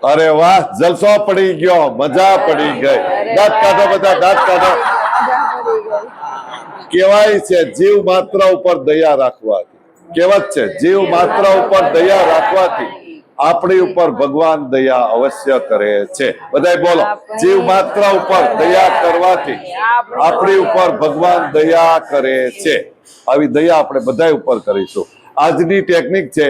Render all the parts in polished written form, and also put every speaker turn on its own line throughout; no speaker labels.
અરે વાહ, જલસો પડી ગયો, મજા પડી ગઈ. દાંત કાઢો બધા, દાંત કાઢો. કહેવાય છે જીવ માત્ર ઉપર દયા રાખવાથી, કહેવત છે જીવ માત્ર ઉપર દયા રાખવાથી આપણી ઉપર ભગવાન દયા અવશ્ય કરે છે. બધાય બોલો, જીવ માત્ર ઉપર દયા કરવાથી આપણી ઉપર ભગવાન દયા કરે છે. આવી દયા આપણે બધા ઉપર કરીશું. આજની ટેકનિક છે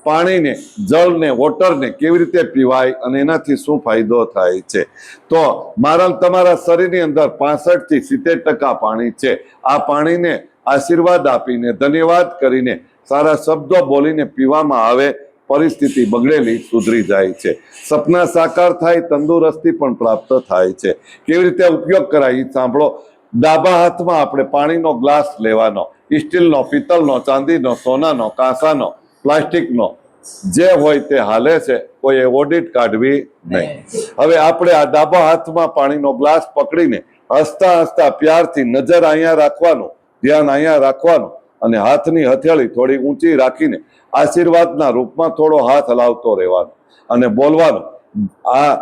પાણીને, જળને, વોટરને કેવી રીતે પીવાય અને એનાથી શું ફાયદો થાય છે. તો મારા તમારા શરીરની અંદર 65 થી 70% પાણી છે. આ પાણીને આશીર્વાદ આપીને, ધન્યવાદ કરીને, સારા શબ્દો બોલીને પીવામાં આવે, પરિસ્થિતિ બગડેલી સુધરી જાય છે. સપના સાકાર થાય, તંદુરસ્તી પણ પ્રાપ્ત થાય છે. કેવી રીતે ઉપયોગ કરાય એ સાંભળો. ડાબા હાથમાં આપણે પાણીનો ગ્લાસ લેવાનો, સ્ટીલનો, પિત્તળનો, ચાંદીનો, સોનાનો, કાંસાનો, પ્લાસ્ટિકનો, જે હોય તે હાલે છે. કોઈ ઓડિટ કાઢવી નહીં. હવે આપણે આ ડાબા હાથમાં પાણીનો ગ્લાસ પકડીને હસતા હસતા પ્યારથી નજર અહીંયા રાખવાનું, ધ્યાન અહીંયા રાખવાનું અને હાથની હથેળી થોડી ઊંચી રાખીને આશીર્વાદના રૂપમાં થોડો હાથ હલાવતો રહેવાનો અને બોલવાનું, આ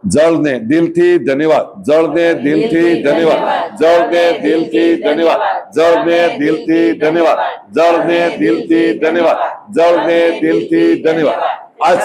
જળને દિલથી ધન્યવાદ, જળને દિલથી ધન્યવાદ, જળને દિલથી ધન્યવાદ, જળને દિલથી ધન્યવાદ, જળને દિલથી ધન્યવાદ, જળને દિલથી ધન્યવાદ. આ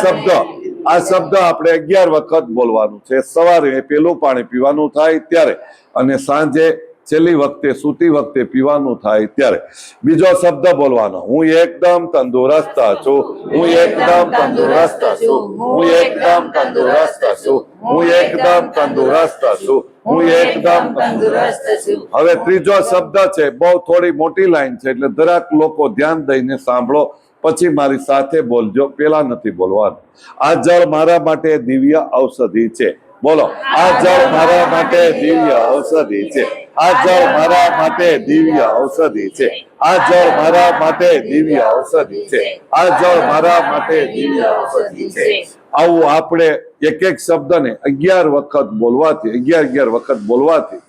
શબ્દ આપણે 11 વખત બોલવાનું છે. સવારે પેલું પાણી પીવાનું થાય ત્યારે અને સાંજે છેલ્લી વખતે સૂતી વખતે પીવાનું થાય ત્યારે. બીજો શબ્દ બોલવાનો, હું એકદમ તંદુરસ્ત છું, હું એકદમ તંદુરસ્ત છું, હું એકદમ તંદુરસ્ત છું, હું એકદમ તંદુરસ્ત છું, હું એકદમ તંદુરસ્ત છું. હવે ત્રીજો શબ્દ છે, બહુ થોડી મોટી લાઈન છે એટલે દરેક લોકો ધ્યાન દઈને સાંભળો, પછી મારી સાથે બોલજો, પેલા નથી બોલવાનું. આ જળ મારા માટે દિવ્ય ઔષધિ છે. બોલો, આ જળ મારા માટે દિવ્ય ઔષધિ છે. આ જળ મારા માટે દિવ્ય ઔષધિ છે. આ જળ મારા માટે દિવ્ય ઔષધિ છે. આ જળ મારા માટે દિવ્ય ઔષધિ છે. આવું આપણે એક એક શબ્દને 11 વખત બોલવાથી, 11 વખત બોલવાથી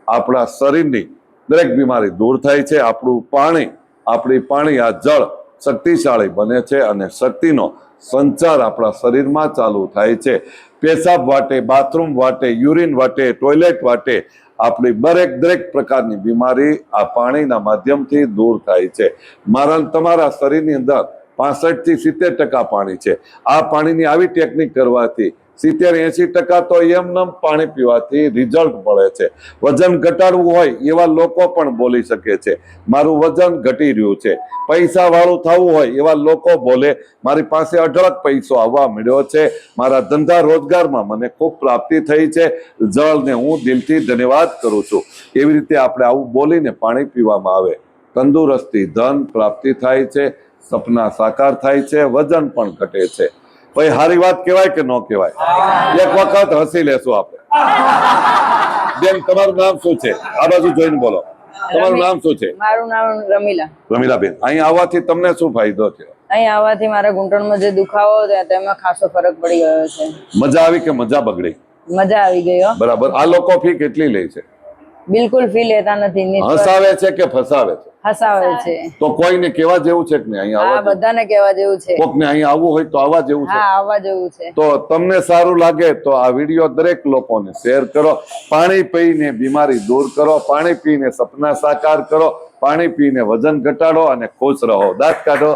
આપણા શરીરની દરેક બીમારી દૂર થાય છે. આપણી પાણી આ જળ શક્તિશાળી બને છે અને શક્તિનો સંચાર આપણા શરીરમાં ચાલુ થાય છે. પેશાબ વાટે, બાથરૂમ વાટે, યુરિન વાટે, ટોયલેટ વાટે આપણી દરેક પ્રકારની બીમારી આ પાણીના માધ્યમથી દૂર થાય છે. મારા તમારા શરીરની અંદર 65 થી 70% પાણી છે. આ પાણીની આવી ટેકનિક કરવાથી 70-80% તો એમનેમ પાણી પીવાથી રિઝલ્ટ મળે છે. વજન ઘટાડવું હોય એવા લોકો પણ બોલી શકે છે, મારું વજન ઘટી રહ્યું છે. પૈસા વાળું થવું હોય એવા લોકો બોલે, મારી પાસે અઢળક પૈસો આવવા મળ્યો છે, મારા ધંધા રોજગારમાં મને ખૂબ પ્રાપ્તિ થઈ છે, જળને હું દિલથી ધન્યવાદ કરું છું. એવી રીતે આપણે આવું બોલીને પાણી પીવામાં આવે, તંદુરસ્તી, ધન પ્રાપ્તિ થાય છે, સપના સાકાર થાય છે, વજન પણ ઘટે છે. ભાઈ સારી વાત કહેવાય કે ન કહેવાય? એક વખત હસી લેશું આપણે. બેન, તમારું નામ શું છે? આ બાજુ જોઈને બોલો. તમારું નામ શું છે?
મારું નામ રમીલા.
રમીલાબેન, અહીં આવવાથી તમને શું ફાયદો થયો?
અહીં આવવાથી મારા ઘૂંટણમાં જે દુખાવો હતો તેમાં ખાસો ફરક પડી ગયો છે.
મજા આવી કે મજા બગડી?
મજા આવી ગઈ.
બરાબર. આ લોકો ફી કેટલી લે છે?
બિલકુલ ફી લેતા નથી.
હસાવે છે કે ફસાવે છે?
હસાવે છે.
તો કોઈને કેવા જેવું છે કે નહીં અહીં આવવા?
બધાને કેવા જેવું છે.
કોકને અહીં આવવું હોય તો આવવા જેવું છે?
હા, આવવા જેવું છે.
તો તમને સારું લાગે તો આ વિડીયો દરેક લોકોને શેર કરો. પાણી પીને બીમારી દૂર કરો, પાણી પીને સપના સાકાર કરો, પાણી પીને વજન ઘટાડો અને ખુશ રહો. દાંત કાઢો.